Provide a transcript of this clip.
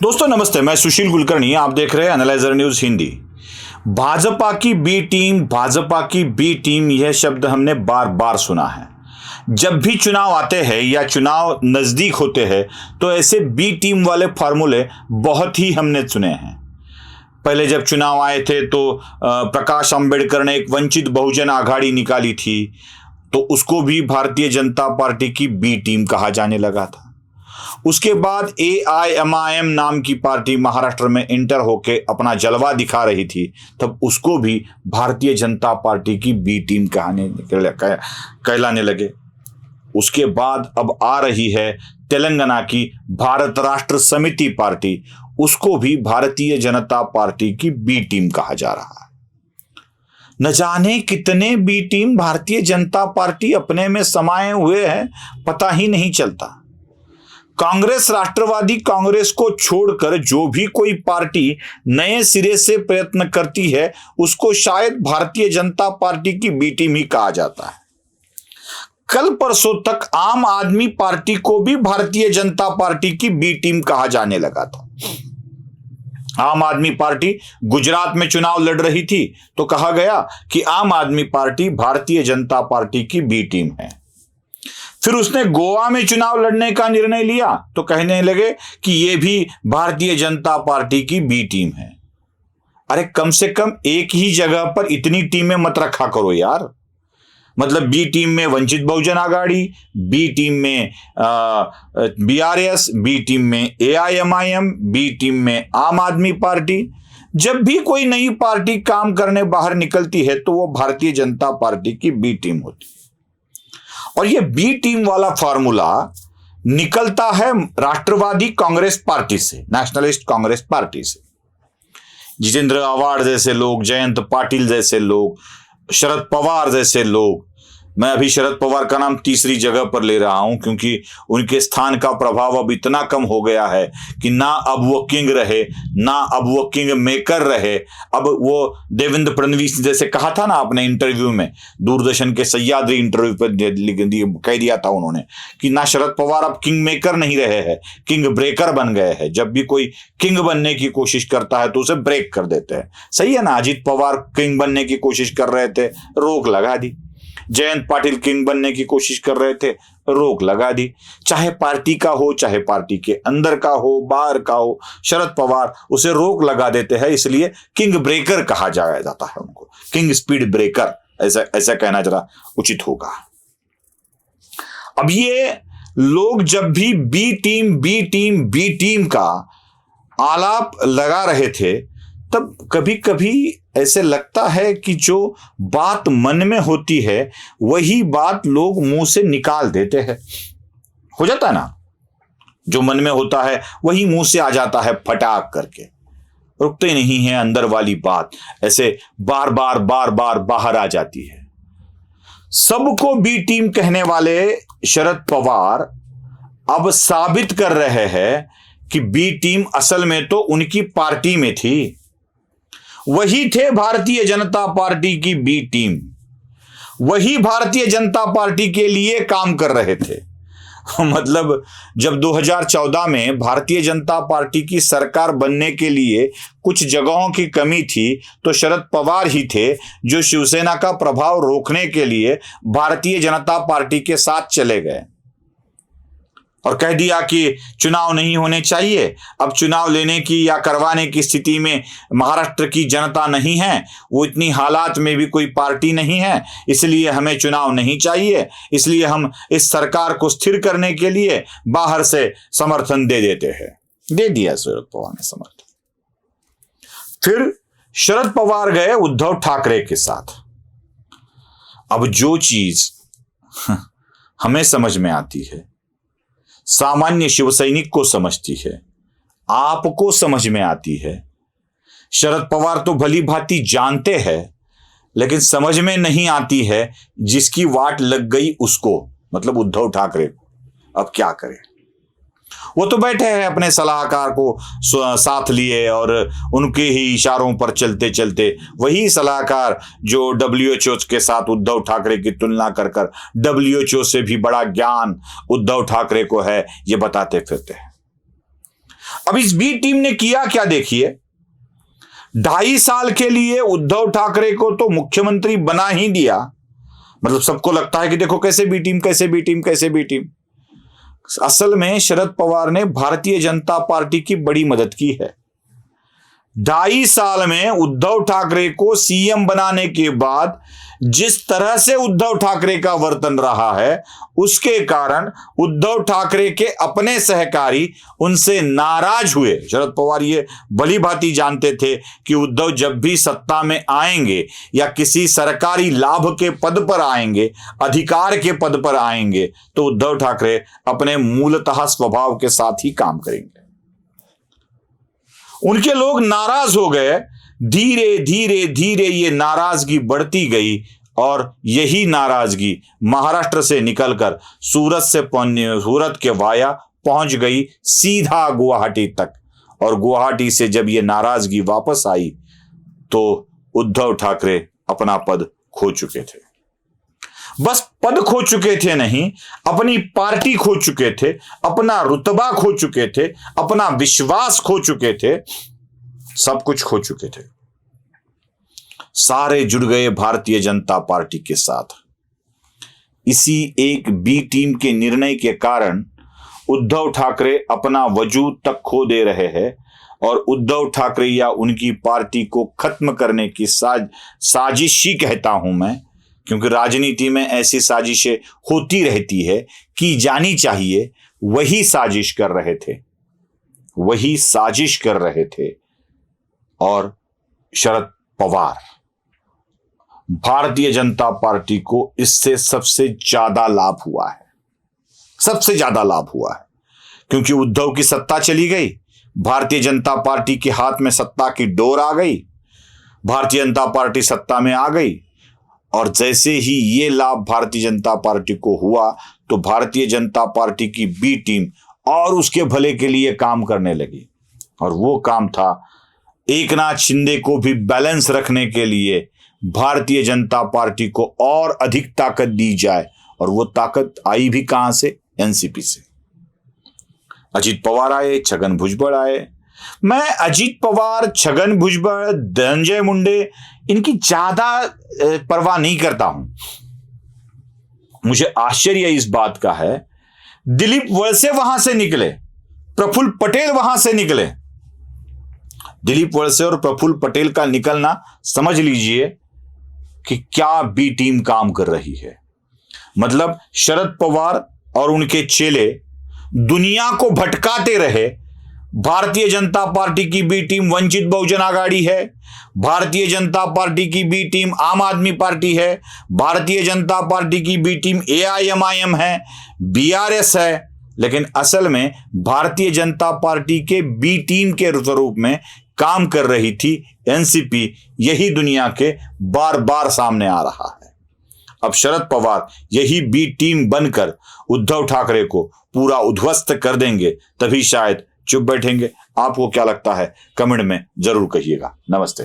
दोस्तों नमस्ते, मैं सुशील कुलकर्णी। आप देख रहे हैं एनालाइजर न्यूज हिंदी। भाजपा की बी टीम, भाजपा की बी टीम, यह शब्द हमने बार बार सुना है। जब भी चुनाव आते हैं या चुनाव नजदीक होते हैं तो ऐसे बी टीम वाले फार्मूले बहुत ही हमने सुने हैं। पहले जब चुनाव आए थे तो प्रकाश अंबेडकर ने एक वंचित बहुजन आघाड़ी निकाली थी, तो उसको भी भारतीय जनता पार्टी की बी टीम कहा जाने लगा था। उसके बाद AIMIM नाम की पार्टी महाराष्ट्र में इंटर होके अपना जलवा दिखा रही थी, तब उसको भी भारतीय जनता पार्टी की बी टीम कहलाने लगे। उसके बाद अब आ रही है तेलंगाना की भारत राष्ट्र समिति पार्टी, उसको भी भारतीय जनता पार्टी की बी टीम कहा जा रहा है। न जाने कितने B team Bharatiya Janata party अपने में समाये हुए हैं, पता ही नहीं चलता। कांग्रेस, राष्ट्रवादी कांग्रेस को छोड़कर जो भी कोई पार्टी नए सिरे से प्रयत्न करती है उसको शायद भारतीय जनता पार्टी की बी टीम ही कहा जाता है। कल परसों तक आम आदमी पार्टी को भी भारतीय जनता पार्टी की बी टीम कहा जाने लगा था। आम आदमी पार्टी गुजरात में चुनाव लड़ रही थी तो कहा गया कि आम आदमी पार्टी भारतीय जनता पार्टी की बी टीम है। फिर उसने गोवा में चुनाव लड़ने का निर्णय लिया तो कहने लगे कि यह भी भारतीय जनता पार्टी की बी टीम है। अरे कम से कम एक ही जगह पर इतनी टीमें मत रखा करो यार। मतलब बी टीम में वंचित बहुजन आघाड़ी, बी टीम में BRS, बी टीम में AIMIM, बी टीम में आम आदमी पार्टी। जब भी कोई नई पार्टी काम करने बाहर निकलती है तो वो भारतीय जनता पार्टी की बी टीम होती है। और ये बी टीम वाला फॉर्मूला निकलता है राष्ट्रवादी कांग्रेस पार्टी से, नेशनलिस्ट कांग्रेस पार्टी से। जितेंद्र आव्हाड जैसे लोग, जयंत पाटिल जैसे लोग, शरद पवार जैसे लोग, मैं अभी शरद पवार का नाम तीसरी जगह पर ले रहा हूं क्योंकि उनके स्थान का प्रभाव अब इतना कम हो गया है कि ना अब वो किंग रहे, ना अब वो किंग मेकर रहे। अब वो देवेंद्र फडणवीस जैसे कहा था ना अपने इंटरव्यू में, दूरदर्शन के सह्याद्री इंटरव्यू पर कह दिया था उन्होंने कि ना शरद पवार अब किंग मेकर नहीं रहे हैं, किंग ब्रेकर बन गए हैं। जब भी कोई किंग बनने की कोशिश करता है तो उसे ब्रेक कर देते हैं। सही है ना। अजीत पवार किंग बनने की कोशिश कर रहे थे, रोक लगा दी। जयंत पाटिल किंग बनने की कोशिश कर रहे थे, रोक लगा दी। चाहे पार्टी का हो, चाहे पार्टी के अंदर का हो, बाहर का हो, शरद पवार उसे रोक लगा देते हैं। इसलिए किंग ब्रेकर कहा जाता है उनको, किंग स्पीड ब्रेकर, ऐसा कहना जरा उचित होगा। अब ये लोग जब भी बी टीम का आलाप लगा रहे थे तब कभी कभी ऐसे लगता है कि जो बात मन में होती है वही बात लोग मुंह से निकाल देते हैं। हो जाता है ना, जो मन में होता है वही मुंह से आ जाता है फटाक करके, रुकते नहीं है। अंदर वाली बात ऐसे बार बार बाहर आ जाती है। सबको बी टीम कहने वाले शरद पवार अब साबित कर रहे हैं कि बी टीम असल में तो उनकी पार्टी में थी। वही थे भारतीय जनता पार्टी की बी टीम, वही भारतीय जनता पार्टी के लिए काम कर रहे थे। मतलब जब 2014 में भारतीय जनता पार्टी की सरकार बनने के लिए कुछ जगहों की कमी थी तो शरद पवार ही थे जो शिवसेना का प्रभाव रोकने के लिए भारतीय जनता पार्टी के साथ चले गए और कह दिया कि चुनाव नहीं होने चाहिए। अब चुनाव लेने की या करवाने की स्थिति में महाराष्ट्र की जनता नहीं है, वो इतनी हालात में भी कोई पार्टी नहीं है, इसलिए हमें चुनाव नहीं चाहिए। इसलिए हम इस सरकार को स्थिर करने के लिए बाहर से समर्थन दे देते हैं। दे दिया शरद पवार ने समर्थन। फिर शरद पवार गए उद्धव ठाकरे के साथ। अब जो चीज हमें समझ में आती है, सामान्य शिव सैनिक को समझती है, आपको समझ में आती है, शरद पवार तो भली भांति जानते हैं, लेकिन समझ में नहीं आती है जिसकी वाट लग गई उसको, मतलब उद्धव ठाकरे को। अब क्या करें? वो तो बैठे हैं अपने सलाहकार को साथ लिए और उनके ही इशारों पर चलते चलते वही सलाहकार जो WHO के साथ उद्धव ठाकरे की तुलना कर WHO से भी बड़ा ज्ञान उद्धव ठाकरे को है, ये बताते फिरते हैं। अब इस बी टीम ने किया क्या देखिए, 2.5 साल के लिए उद्धव ठाकरे को तो मुख्यमंत्री बना ही दिया। मतलब सबको लगता है कि देखो कैसे बी टीम, कैसे बी टीम, कैसे बी टीम। असल में शरद पवार ने भारतीय जनता पार्टी की बड़ी मदद की है। 2.5 साल में उद्धव ठाकरे को सीएम बनाने के बाद जिस तरह से उद्धव ठाकरे का वर्तन रहा है, उसके कारण उद्धव ठाकरे के अपने सहकारी उनसे नाराज हुए। शरद पवार ये भली भांति जानते थे कि उद्धव जब भी सत्ता में आएंगे या किसी सरकारी लाभ के पद पर आएंगे, अधिकार के पद पर आएंगे, तो उद्धव ठाकरे अपने मूलतः स्वभाव के साथ ही काम करेंगे। उनके लोग नाराज हो गए। धीरे धीरे धीरे ये नाराजगी बढ़ती गई और यही नाराजगी महाराष्ट्र से निकलकर सूरत के वाया पहुंच गई सीधा गुवाहाटी तक। और गुवाहाटी से जब ये नाराजगी वापस आई तो उद्धव ठाकरे अपना पद खो चुके थे। बस पद खो चुके थे नहीं, अपनी पार्टी खो चुके थे, अपना रुतबा खो चुके थे, अपना विश्वास खो चुके थे, सब कुछ खो चुके थे। सारे जुड़ गए भारतीय जनता पार्टी के साथ। इसी एक बी टीम के निर्णय के कारण उद्धव ठाकरे अपना वजूद तक खो दे रहे हैं और उद्धव ठाकरे या उनकी पार्टी को खत्म करने की साजिश ही कहता हूं मैं, क्योंकि राजनीति में ऐसी साजिशें होती रहती है, की जानी चाहिए। वही साजिश कर रहे थे, वही साजिश कर रहे थे। और शरद पवार, भारतीय जनता पार्टी को इससे सबसे ज्यादा लाभ हुआ है, सबसे ज्यादा लाभ हुआ है, क्योंकि उद्धव की सत्ता चली गई, भारतीय जनता पार्टी के हाथ में सत्ता की डोर आ गई, भारतीय जनता पार्टी सत्ता में आ गई। और जैसे ही ये लाभ भारतीय जनता पार्टी को हुआ तो भारतीय जनता पार्टी की बी टीम और उसके भले के लिए काम करने लगी। और वो काम था एकनाथ शिंदे को भी बैलेंस रखने के लिए भारतीय जनता पार्टी को और अधिक ताकत दी जाए। और वो ताकत आई भी कहां से? एनसीपी से। अजीत पवार आए, छगन भुजबल आए। मैं अजीत पवार, छगन भुजबल, धनंजय मुंडे, इनकी ज्यादा परवाह नहीं करता हूं। मुझे आश्चर्य इस बात का है, दिलीप वळसे वहां से निकले, प्रफुल्ल पटेल वहां से निकले। दिलीप वळसे और प्रफुल्ल पटेल का निकलना समझ लीजिए कि क्या बी टीम काम कर रही है। मतलब शरद पवार और उनके चेले दुनिया को भटकाते रहे। भारतीय जनता पार्टी की बी टीम वंचित बहुजन आघाड़ी है, भारतीय जनता पार्टी की बी टीम आम आदमी पार्टी है, भारतीय जनता पार्टी की बी टीम एआईएमआईएम है, बीआरएस है। लेकिन असल में भारतीय जनता पार्टी के बी टीम के स्वरूप में काम कर रही थी एनसीपी। यही दुनिया के बार बार सामने आ रहा है। अब शरद पवार यही बी टीम बनकर उद्धव ठाकरे को पूरा उद्ध्वस्त कर देंगे, तभी शायद चुप बैठेंगे। आपको क्या लगता है? कमेंट में जरूर कहिएगा। नमस्ते।